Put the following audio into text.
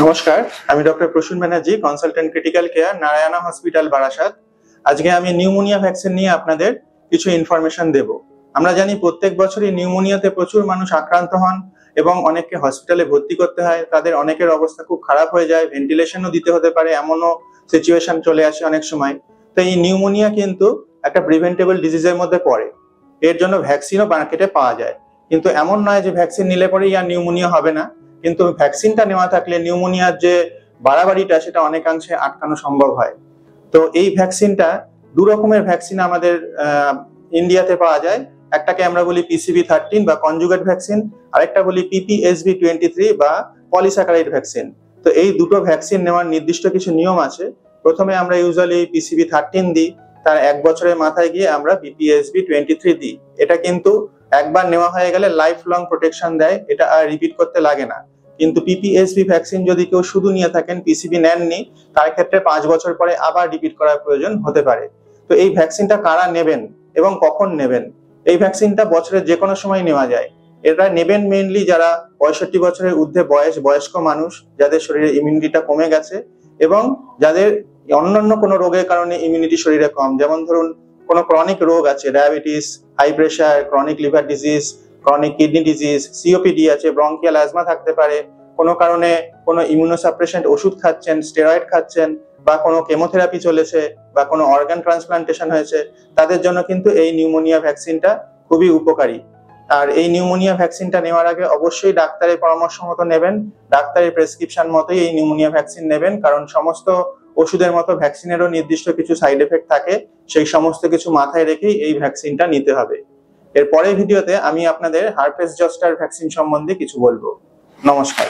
নমস্কার, আমি doctor Prasun Banerjee, consultant critical care, Narayana hospital, Barasat. আজকে আমি নিউমোনিয়া ভ্যাকসিন নিয়ে আপনাদের কিছু ইনফরমেশন দেব। আমরা জানি প্রত্যেক বছরই নিউমোনিয়াতে প্রচুর মানুষ আক্রান্ত হন এবং অনেককে হসপিটালে ভর্তি করতে হয়। তাদের অনেকের অবস্থা খুব খারাপ হয়ে যায়, ভেন্টিলেশনও দিতে হতে পারে, এমনও সিচুয়েশন চলে আসে অনেক সময়। তো এই নিউমোনিয়া কিন্তু একটা প্রিভেন্টেবল ডিজিজের মধ্যে পড়ে। এর জন্য ভ্যাকসিনও মার্কেটে পাওয়া যায়, কিন্তু এমন নয় যে ভ্যাকসিন নিলে পরেই আর নিউমোনিয়া হবে না। কিন্তু ভ্যাকসিনটা নেওয়া থাকলে নিউমোনিয়ার যে বাড়াবাড়িটা সেটা অনেকাংশে আটকানো সম্ভব হয়। তো এই ভ্যাকসিনটা দু রকমের ভ্যাকসিন আমাদের ইন্ডিয়াতে পাওয়া যায়। একটাকে আমরা বলি PCV13 বা কনজুগেট ভ্যাকসিন, আরেকটা বলি PPSV23 বা পলিস্যাকারাইড ভ্যাকসিন। তো এই দুটো ভ্যাকসিন নেওয়ার নির্দিষ্ট কিছু নিয়ম আছে। প্রথমে আমরা ইউজুয়ালি PCV13 দিই, তার 1 বছরের মাথায় গিয়ে আমরা PPSV23 দিই। এটা কিন্তু একবার নেওয়া হয়ে গেলে লাইফ লং প্রোটেকশন দেয়, এটা আর রিপিট করতে লাগে না। কিন্তু PPSV ভ্যাকসিন যদি কেউ শুধু নিয়ে থাকেন, PCV নেননি, তার ক্ষেত্রে 5 বছর পরে আবার রিপিট করার প্রয়োজন হতে পারে। তো এই ভ্যাকসিনটা কারা নেবেন এবং কখন নেবেন? এই ভ্যাকসিনটা বছরের যে কোনো সময় নেওয়া যায়। এটা নেবেন মেইনলি যারা 65 বছরের ঊর্ধ্বে বয়স্ক মানুষ, যাদের শরীরে ইমিউনিটিটা কমে গেছে এবং যাদের অন্যান্য কোনো রোগের কারণে ইমিউনিটি শরীরে কম, যেমন ধরুন কোনো ক্রনিক রোগ আছে, diabetes, high pressure, chronic liver disease, chronic kidney disease, COPD আছে, ব্রঙ্কিয়াল অ্যাজমা থাকতে পারে, কোনো কারণে কোনো ইমিউনোসাপ্রেসেন্ট ওষুধ খাচ্ছেন, স্টেরয়েড খাচ্ছেন, বা কোনো কেমোথেরাপি চলেছে, বা কোনো অর্গান ট্রান্সপ্লান্টেশন হয়েছে, তাদের জন্য কিন্তু এই নিউমোনিয়া ভ্যাকসিনটা খুবই উপকারী। আর এই নিউমোনিয়া ভ্যাকসিনটা নেওয়ার আগে অবশ্যই ডাক্তারের পরামর্শ মতো নেবেন, ডাক্তারের প্রেসক্রিপশন মতোই এই নিউমোনিয়া ভ্যাকসিন নেবেন, কারণ সমস্ত ওষুধের মতো ভ্যাকসিনেরও নির্দিষ্ট কিছু সাইড এফেক্ট থাকে, সেই সমস্ত কিছু মাথায় রেখেই এই ভ্যাকসিনটা নিতে হবে। এর পরের ভিডিওতে আমি আপনাদের হার্পেস জস্টার ভ্যাকসিন সম্বন্ধে কিছু বলবো। নমস্কার।